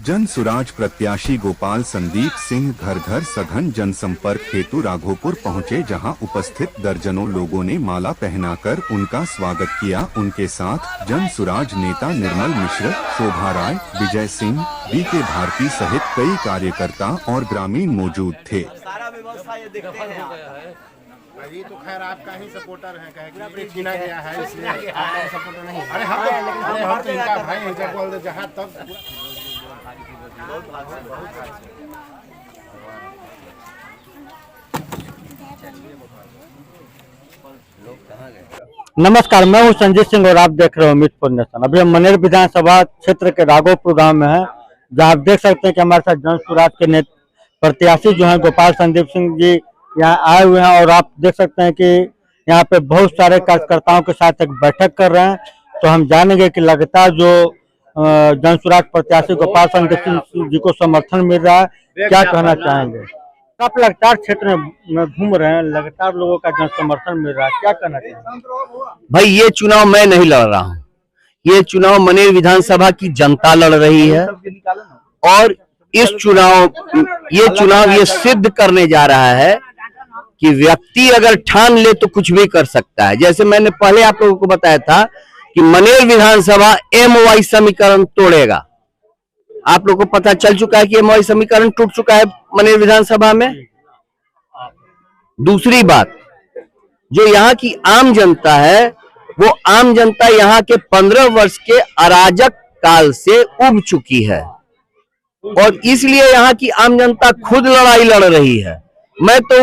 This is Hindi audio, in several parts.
जन सुराज प्रत्याशी गोपाल संदीप सिंह घर घर सघन जनसंपर्क हेतु राघोपुर पहुंचे, जहां उपस्थित दर्जनों लोगों ने माला पहनाकर उनका स्वागत किया। उनके साथ जन सुराज नेता निर्मल मिश्र, शोभा राय, विजय सिंह, बीके भारती सहित कई कार्यकर्ता और ग्रामीण मौजूद थे। ये तो खैर आपका ही सपोर्टर है, कहे चुना गया है इसलिए आपका सपोर्टर नहीं। अरे हम तो इनका भाई हैं, जब बोल दे जहाँ तक नमस्कार, मैं हूं संजीत सिंह और आप देख रहे हो मितपुर नेशन। अभी हम मनेर विधानसभा क्षेत्र के राघोपुर गांव में हैं, जहां आप देख सकते हैं कि हमारे साथ जन सुराज के प्रत्याशी जो हैं गोपाल संदीप सिंह जी यहाँ आए हुए हैं। और आप देख सकते हैं कि यहाँ पे बहुत सारे कार्यकर्ताओं के साथ एक बैठक कर रहे हैं। तो हम जानेंगे कि लगातार जो जन सुराज प्रत्याशी गोपाल संदीप सिंह जी को समर्थन मिल रहा है, क्या कहना चाहेंगे? आप लगातार क्षेत्र में घूम रहे हैं, लगातार लोगों का जन समर्थन मिल रहा है, क्या कहना चाहेंगे? भाई, ये चुनाव मैं नहीं लड़ रहा हूँ, ये चुनाव मनेर विधानसभा की जनता लड़ रही है। और ये चुनाव ये सिद्ध करने जा रहा है कि व्यक्ति अगर ठान ले तो कुछ भी कर सकता है। जैसे मैंने पहले आप लोगों को बताया था कि मनेर विधानसभा MOI समीकरण तोड़ेगा। आप लोगों को पता चल चुका है कि MOI समीकरण टूट चुका है मनेर विधानसभा में। दूसरी बात, जो यहाँ की आम जनता है, वो आम जनता यहाँ के 15 वर्ष के अराजक काल से उब चुकी है और इसलिए यहाँ की आम जनता खुद लड़ाई लड़ रही है। मैं तो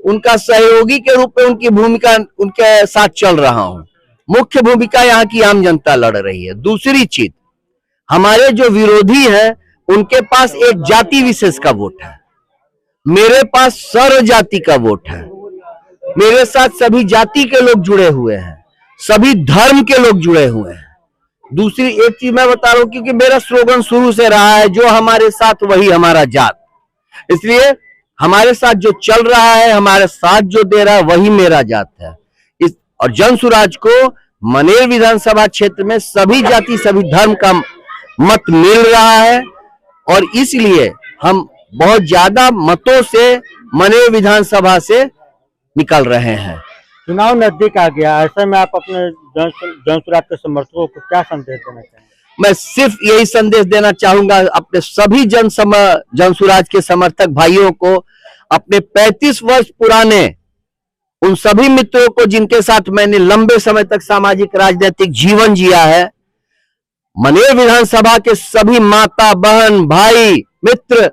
उनका सहयोगी के रूप में उनकी भूमिका उनके साथ चल रहा हूं। मुख्य भूमिका यहाँ की आम जनता लड़ रही है। दूसरी चीज, हमारे जो विरोधी हैं उनके पास एक जाति विशेष का वोट है, मेरे पास सर्व जाति का वोट है। मेरे साथ सभी जाति के लोग जुड़े हुए हैं, सभी धर्म के लोग जुड़े हुए हैं। दूसरी एक चीज मैं बता रहा हूं, क्योंकि मेरा स्लोगन शुरू से रहा है, जो हमारे साथ वही हमारा जात। इसलिए हमारे साथ जो चल रहा है, हमारे साथ जो दे रहा है, वही मेरा जात है। और जन सुराज को मनेर विधानसभा क्षेत्र में सभी जाति सभी धर्म का मत मिल रहा है और इसलिए हम बहुत ज्यादा मतों से मनेर विधानसभा से निकल रहे हैं। चुनाव नजदीक आ गया, ऐसे में आप अपने जन सुराज के समर्थकों को क्या संदेश देना चाहेंगे? मैं सिर्फ यही संदेश देना चाहूंगा अपने सभी जन सुराज के समर्थक भाइयों को, अपने 35 वर्ष पुराने उन सभी मित्रों को जिनके साथ मैंने लंबे समय तक सामाजिक राजनीतिक जीवन जिया है, मनेर विधानसभा के सभी माता बहन भाई मित्र,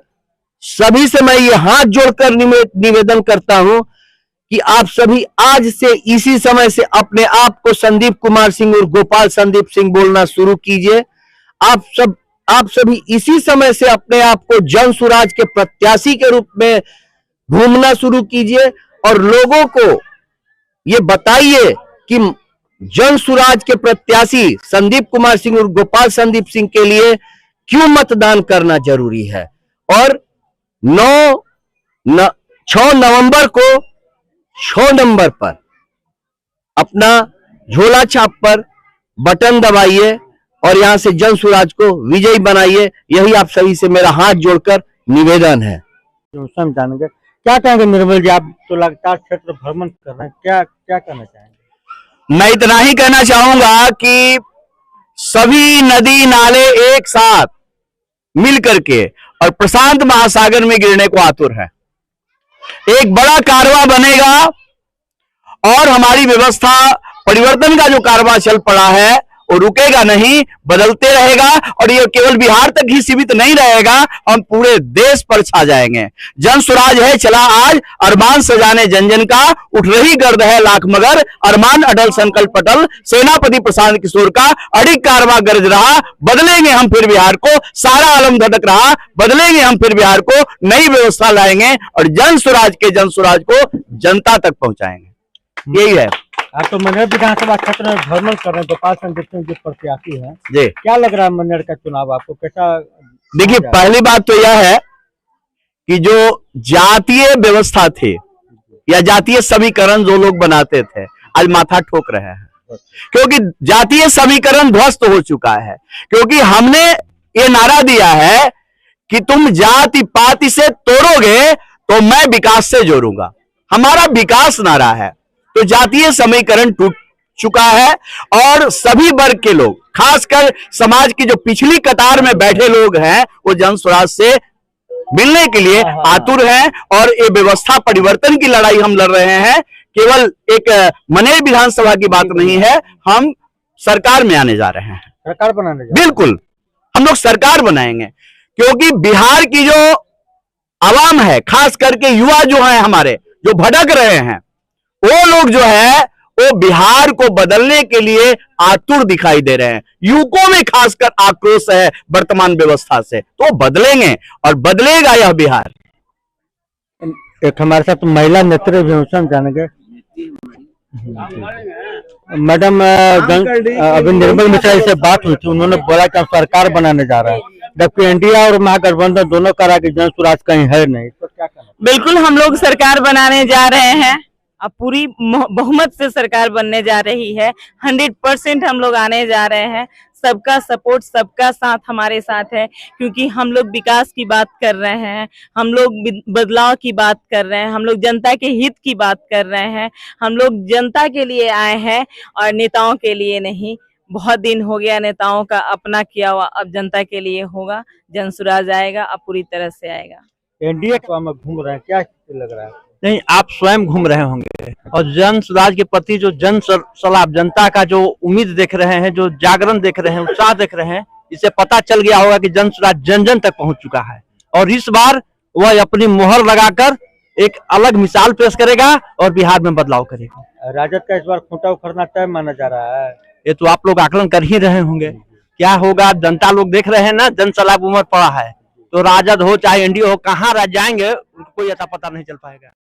सभी से मैं ये हाथ जोड़कर निवेदन करता हूं कि आप सभी आज से इसी समय से अपने आप को संदीप कुमार सिंह और गोपाल संदीप सिंह बोलना शुरू कीजिए। आप सभी इसी समय से अपने आप को जन सुराज के प्रत्याशी के रूप में घूमना शुरू कीजिए और लोगों को ये बताइए कि जन सुराज के प्रत्याशी संदीप कुमार सिंह और गोपाल संदीप सिंह के लिए क्यों मतदान करना जरूरी है। और 6 नवंबर को 6 नंबर पर अपना झोला छाप पर बटन दबाइए और यहां से जन सुराज को विजयी बनाइए। यही आप सभी से मेरा हाथ जोड़कर निवेदन है। जानेंगे, क्या कहेंगे निर्मल जी? आप तो लगातार क्षेत्र भ्रमण कर रहे हैं, क्या कहना चाहेंगे? मैं इतना ही कहना चाहूंगा कि सभी नदी नाले एक साथ मिल करके और प्रशांत महासागर में गिरने को आतुर है। एक बड़ा कारवा बनेगा और हमारी व्यवस्था परिवर्तन का जो कारवा चल पड़ा है वो रुकेगा नहीं, बदलते रहेगा और ये केवल बिहार तक ही सीमित नहीं रहेगा, हम पूरे देश पर छा जाएंगे। जन सुराज है चला आज, अरमान सजाने जन जन का, उठ रही गर्द है लाख मगर, अरमान अटल संकल्प अटल, सेनापति प्रशांत किशोर का, अड़िग कारवा गरज रहा, बदलेंगे हम फिर बिहार को, सारा आलम धड़क रहा, बदलेंगे हम फिर बिहार को, नई व्यवस्था लाएंगे और जन सुराज को जनता तक पहुंचाएंगे। यही है। आप तो मनेर विधानसभा क्षेत्र में भ्रमण कर रहे हैं, गोपाल संदीप सिंह जी प्रत्याशी हैं जी, क्या लग रहा है मनेर का चुनाव आपको कैसा? देखिए, पहली बात तो यह है कि जो जातीय व्यवस्था थी या जातीय समीकरण जो लोग बनाते थे, आज माथा ठोक रहे हैं, क्योंकि जातीय समीकरण ध्वस्त हो चुका है। क्योंकि हमने ये नारा दिया है कि तुम जाति पाति से तोड़ोगे तो मैं विकास से जोड़ूंगा। हमारा विकास नारा है। तो जातीय समीकरण टूट चुका है और सभी वर्ग के लोग, खासकर समाज की जो पिछली कतार में बैठे लोग हैं, वो जन स्वराज से मिलने के लिए आतुर हैं। और ये व्यवस्था परिवर्तन की लड़ाई हम लड़ रहे हैं। केवल एक मनेर विधानसभा की बात नहीं है, हम सरकार में आने जा रहे हैं। सरकार बनाने बिल्कुल, हम लोग सरकार बनाएंगे, क्योंकि बिहार की जो आवाम है, खास करके युवा जो है हमारे, जो भटक रहे हैं, वो लोग जो है वो बिहार को बदलने के लिए आतुर दिखाई दे रहे हैं। युवकों में खासकर आक्रोश है वर्तमान व्यवस्था से, तो बदलेंगे और बदलेगा यह बिहार। एक हमारे साथ महिला नेत्री भी हैं, जानेंगे। मैडम, अभी निर्मल मिश्रा जी से बात हुई थी, उन्होंने बोला कि हम सरकार बनाने जा रहे हैं, जबकि एनडीए और महागठबंधन दोनों कह रहा है कि जन स्वराज कहीं है नहीं। तो क्या कहना? बिल्कुल, हम लोग सरकार बनाने जा रहे हैं। अब पूरी बहुमत से सरकार बनने जा रही है। 100% हम लोग आने जा रहे हैं। सबका सपोर्ट, सबका साथ हमारे साथ है, क्योंकि हम लोग विकास की बात कर रहे हैं, हम लोग बदलाव की बात कर रहे हैं, हम लोग जनता के हित की बात कर रहे हैं। हम लोग जनता के लिए आए हैं और नेताओं के लिए नहीं। बहुत दिन हो गया नेताओं का अपना किया हुआ, अब जनता के लिए होगा। जन स्वराज आएगा, अब पूरी तरह से आएगा। एनडीए में घूम रहे हैं, क्या लग रहा है? नहीं, आप स्वयं घूम रहे होंगे और जन स्वराज के प्रति जो जन सलाह, जनता का जो उम्मीद देख रहे हैं, जो जागरण देख रहे हैं, उत्साह देख रहे हैं, इससे पता चल गया होगा कि जन स्वराज जन जन तक पहुंच चुका है। और इस बार वह अपनी मोहर लगाकर एक अलग मिसाल पेश करेगा और बिहार में बदलाव करेगा। राजद का इस बार खूंटा उखड़ना तय माना जा रहा है। ये तो आप लोग आकलन कर ही रहे होंगे, क्या होगा जनता लोग देख रहे हैं ना। जन सलाह उम्र पड़ा है, तो राजद हो चाहे एनडीए हो, कहाँ रह जाएंगे उनको कोई ऐसा पता नहीं चल पाएगा।